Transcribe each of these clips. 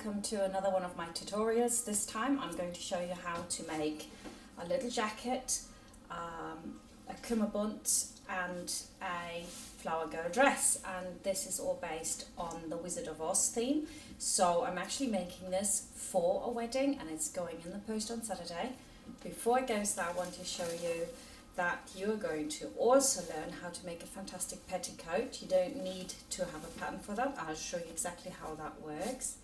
welcome to another one of my tutorials. This time I'm going to show you how to make a little jacket, a cummerbund and a flower girl dress, and this is all based on the Wizard of Oz theme. So I'm actually making this for a wedding and it's going in the post on Saturday. Before it goes there, I want to show you that you're going to also learn how to make a fantastic petticoat. You don't need to have a pattern for that. I'll show you exactly how that works.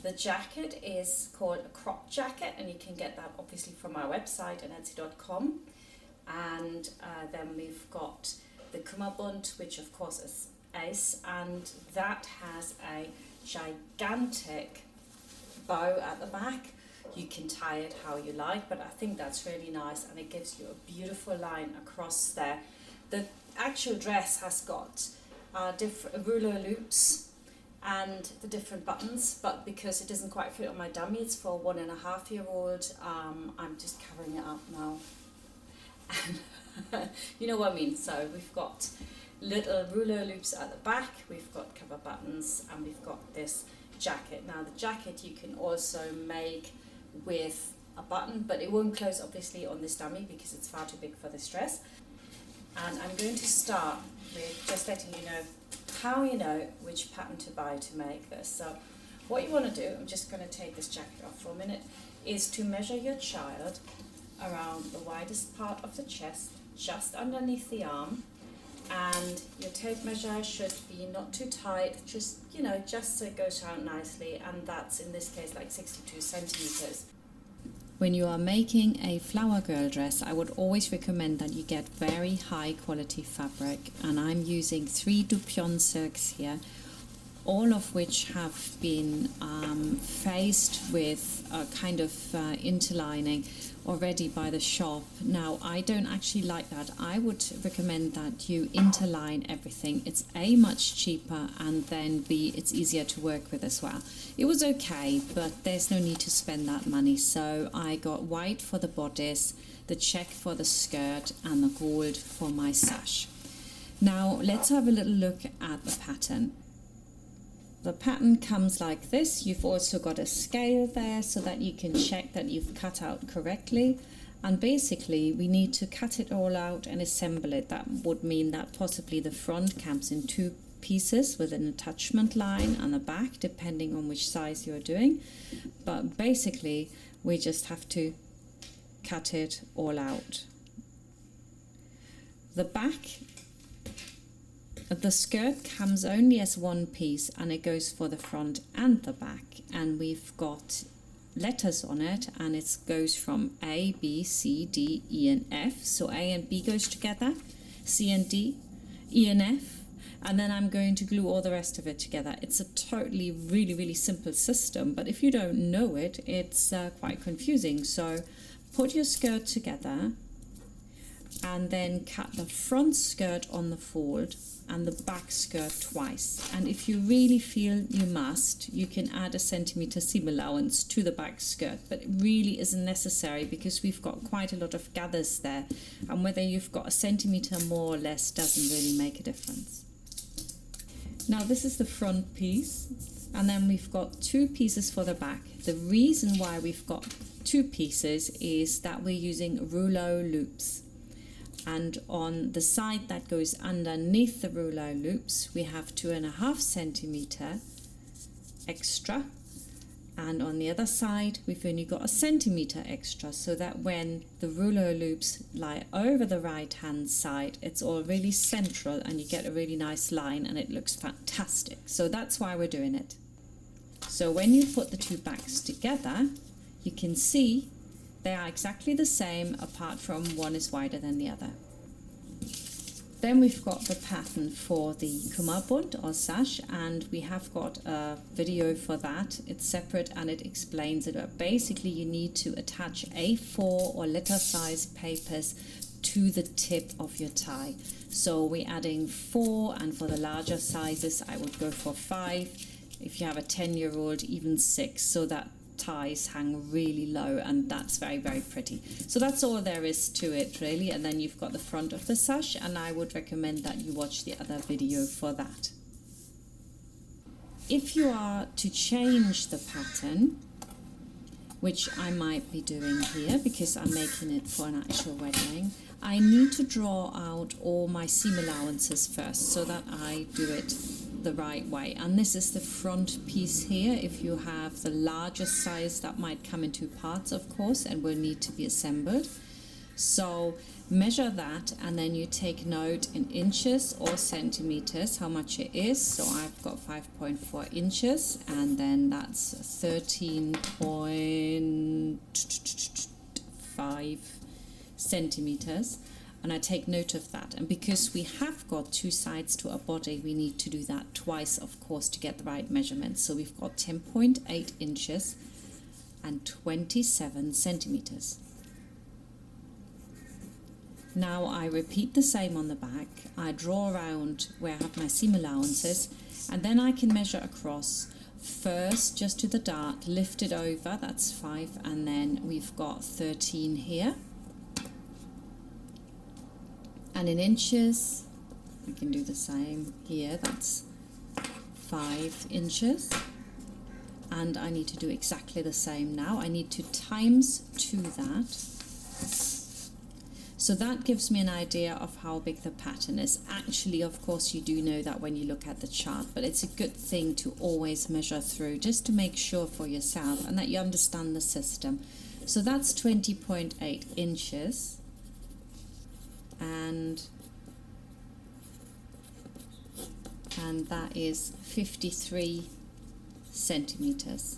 The jacket is called a crop jacket and you can get that obviously from our website at etsy.com. And then we've got the cummerbund, which of course is ace, and that has a gigantic bow at the back. You can tie it how you like, but I think that's really nice and it gives you a beautiful line across there. The actual dress has got different ruler loops and the different buttons, but because it doesn't quite fit on my dummy, it's for a 1.5-year-old, I'm just covering it up now. And you know what I mean. So we've got little ruler loops at the back, we've got cover buttons, and we've got this jacket. Now the jacket you can also make with a button, but it won't close obviously on this dummy because it's far too big for this dress. And I'm going to start with just letting you know how you know which pattern to buy to make this. So what you want to do, I'm just going to take this jacket off for a minute, is to measure your child around the widest part of the chest, just underneath the arm, and your tape measure should be not too tight, just just so it goes around nicely, and that's in this case like 62 centimeters. When you are making a flower girl dress, I would always recommend that you get very high quality fabric, and I'm using 3 Dupion silks here, all of which have been faced with a kind of interlining already by the shop. Now I don't actually like that. I would recommend that you interline everything. It's A, much cheaper, and then B, it's easier to work with as well. It was okay, but there's no need to spend that money. So I got white for the bodice, the check for the skirt, and the gold for my sash. Now let's have a little look at the pattern. The pattern comes like this. You've also got a scale there so that you can check that you've cut out correctly. And basically we need to cut it all out and assemble it. That would mean that possibly the front comes in 2 pieces with an attachment line and the back, depending on which size you're doing. But basically we just have to cut it all out. The back, the skirt comes only as one piece and it goes for the front and the back, and we've got letters on it, and it goes from A, B, C, D, E and F. So A and B goes together, C and D, E and F, and then I'm going to glue all the rest of it together. It's a totally really simple system, but if you don't know it, it's quite confusing. So put your skirt together and then cut the front skirt on the fold and the back skirt twice. And if you really feel you must, you can add a centimeter seam allowance to the back skirt, but it really isn't necessary because we've got quite a lot of gathers there, and whether you've got a centimeter more or less doesn't really make a difference. Now this is the front piece, and then we've got 2 pieces for the back. The reason why we've got 2 pieces is that we're using rouleau loops. And on the side that goes underneath the rouleau loops, we have 2.5 centimeter extra. And on the other side, we've only got a centimeter extra, so that when the rouleau loops lie over the right hand side, it's all really central and you get a really nice line and it looks fantastic. So that's why we're doing it. So when you put the 2 backs together, you can see they are exactly the same, apart from one is wider than the other. Then we've got the pattern for the cummerbund or sash, and we have got a video for that. It's separate and it explains it. But basically you need to attach A4 or letter size papers to the tip of your tie. So we're adding 4, and for the larger sizes I would go for 5. If you have a 10-year-old, even 6, so that ties hang really low, and that's very pretty. So that's all there is to it really. And then you've got the front of the sash, and I would recommend that you watch the other video for that. if you are to change the pattern, which I might be doing here because I'm making it for an actual wedding, I need to draw out all my seam allowances first so that I do it the right way. And this is the front piece here. If you have the largest size, that might come in two parts, of course, and will need to be assembled. So measure that, and then you take note in inches or centimeters how much it is. So I've got 5.4 inches, and then that's 13.5 centimeters, and I take note of that. And because we have got two sides to a body, we need to do that twice, of course, to get the right measurement. So we've got 10.8 inches and 27 centimeters. Now I repeat the same on the back. I draw around where I have my seam allowances, and then I can measure across first just to the dart, lift it over, that's 5, and then we've got 13 here. And in inches, I can do the same here, that's 5 inches. And I need to do exactly the same now. I need to times 2 that. So that gives me an idea of how big the pattern is. Actually, of course, you do know that when you look at the chart, but it's a good thing to always measure through just to make sure for yourself and that you understand the system. So that's 20.8 inches, and that is 53 centimeters.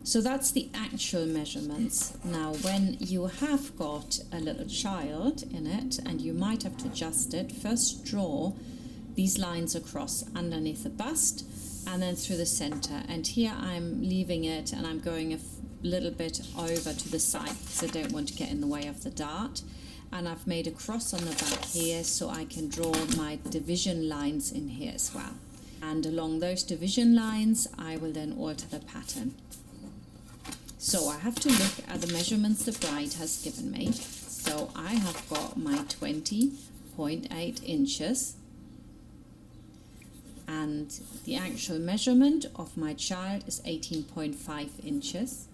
So that's the actual measurements. Now, when you have got a little child in it, and you might have to adjust it, first draw these lines across underneath the bust and then through the center. And here I'm leaving it, and I'm going a little bit over to the side because I don't want to get in the way of the dart. And I've made a cross on the back here so I can draw my division lines in here as well. And along those division lines, I will then alter the pattern. So I have to look at the measurements the bride has given me. So I have got my 20.8 inches, and the actual measurement of my child is 18.5 inches.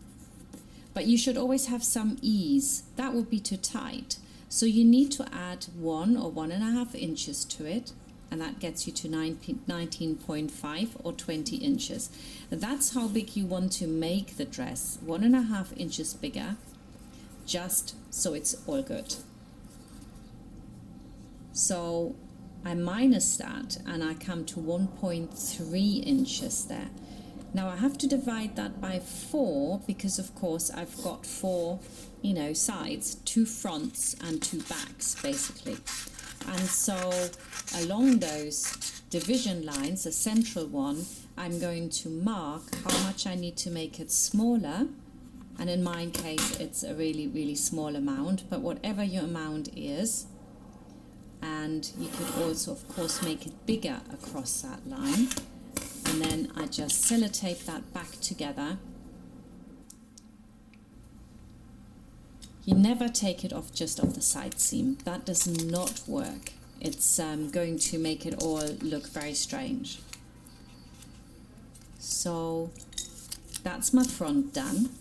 But you should always have some ease. That would be too tight. So you need to add 1 or 1.5 inches to it, and that gets you to 19.5 or 20 inches. That's how big you want to make the dress, 1.5 inches bigger, just so it's all good. So I minus that, and I come to 1.3 inches there. Now I have to divide that by 4 because, of course, I've got 4, sides, 2 fronts and 2 backs, basically. And so along those division lines, the central one, I'm going to mark how much I need to make it smaller. And in my case, it's a really, really small amount, but whatever your amount is. And you could also, of course, make it bigger across that line. And then I just sellotape that back together. You never take it off just off the side seam. That does not work. It's going to make it all look very strange. So that's my front done.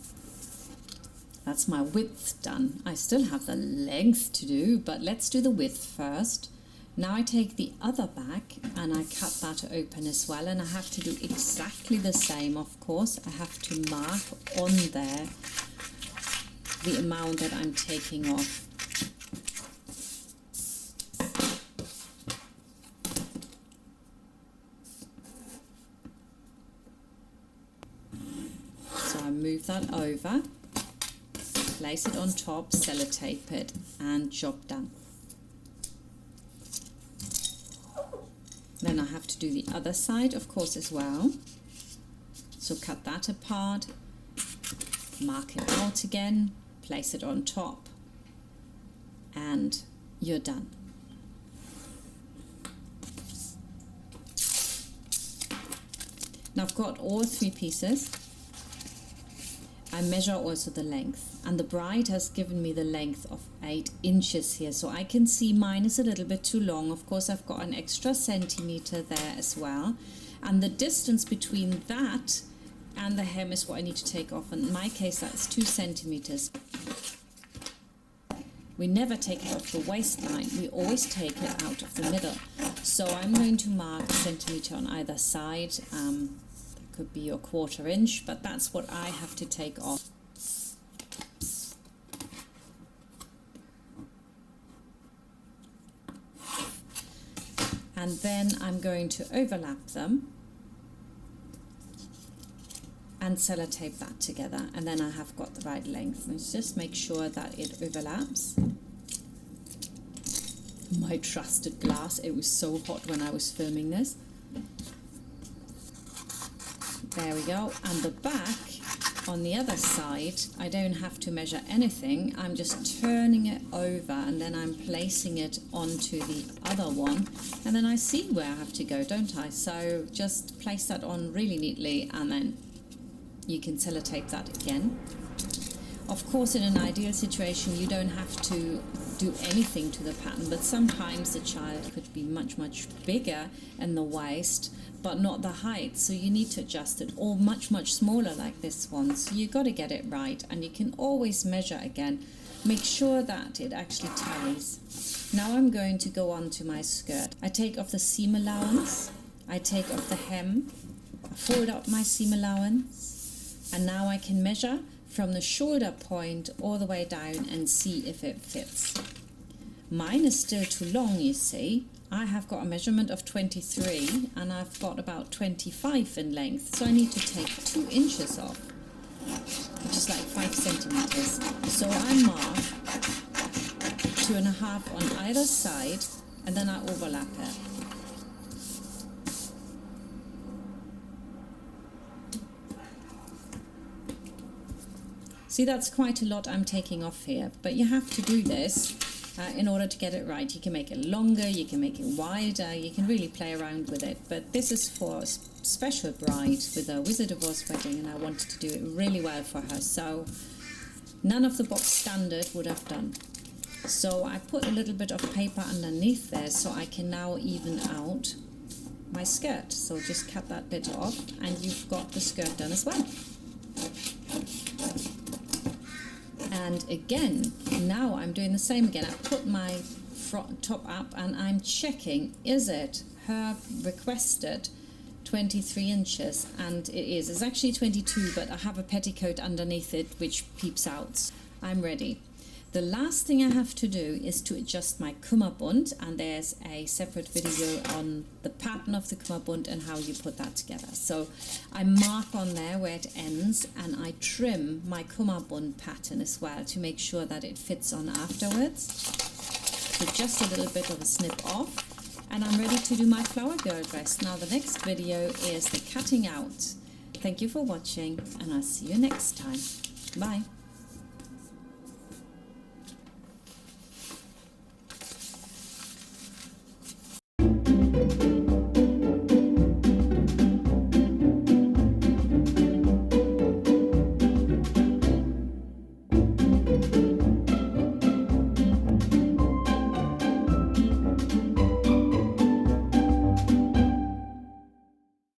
That's my width done. I still have the length to do, but let's do the width first. Now I take the other back and I cut that open as well, and I have to do exactly the same, of course. I have to mark on there the amount that I'm taking off. So I move that over, place it on top, sellotape it, and job done. Then I have to do the other side, of course, as well. So cut that apart, mark it out again, place it on top, and you're done. Now I've got all 3 pieces, I measure also the length, and the bride has given me the length of 8 inches here, so I can see mine is a little bit too long. Of course, I've got an extra centimeter there as well, and the distance between that and the hem is what I need to take off. In my case, that's 2 centimeters. We never take it off the waistline, we always take it out of the middle. So I'm going to mark a centimeter on either side. Could be your 1/4 inch, but that's what I have to take off. And then I'm going to overlap them and sellotape that together, and then I have got the right length. Let's just make sure that it overlaps. My trusted glass, it was so hot when I was filming this. There we go. And the back on the other side, I don't have to measure anything. I'm just turning it over and then I'm placing it onto the other one, and then I see where I have to go, don't I? So just place that on really neatly, and then you can sellotape that again. Of course, in an ideal situation, you don't have to do anything to the pattern, but sometimes the child could be much bigger in the waist, but not the height, so you need to adjust it, or much smaller like this one. So you got to get it right, and you can always measure again. Make sure that it actually tallies. Now I'm going to go on to my skirt. I take off the seam allowance, I take off the hem, I fold up my seam allowance, and now I can measure from the shoulder point all the way down and see if it fits. Mine is still too long, you see. I have got a measurement of 23 and I've got about 25 in length, so I need to take 2 inches off, which is like 5 centimeters. So I mark 2.5 on either side, and then I overlap it. See, that's quite a lot I'm taking off here, but you have to do this in order to get it right. You can make it longer, you can make it wider, you can really play around with it, but this is for a special bride with a Wizard of Oz wedding, and I wanted to do it really well for her, so none of the box standard would have done. So I put a little bit of paper underneath there so I can now even out my skirt. So just cut that bit off and you've got the skirt done as well. And again, now I'm doing the same again. I put my top up and I'm checking, is it her requested 23 inches? And it is. It's actually 22, but I have a petticoat underneath it which peeps out. I'm ready. The last thing I have to do is to adjust my Kummerbund, and there's a separate video on the pattern of the Kummerbund and how you put that together. So I mark on there where it ends and I trim my Kummerbund pattern as well to make sure that it fits on afterwards. So just a little bit of a snip off, and I'm ready to do my flower girl dress. Now the next video is the cutting out. Thank you for watching, and I'll see you next time. Bye.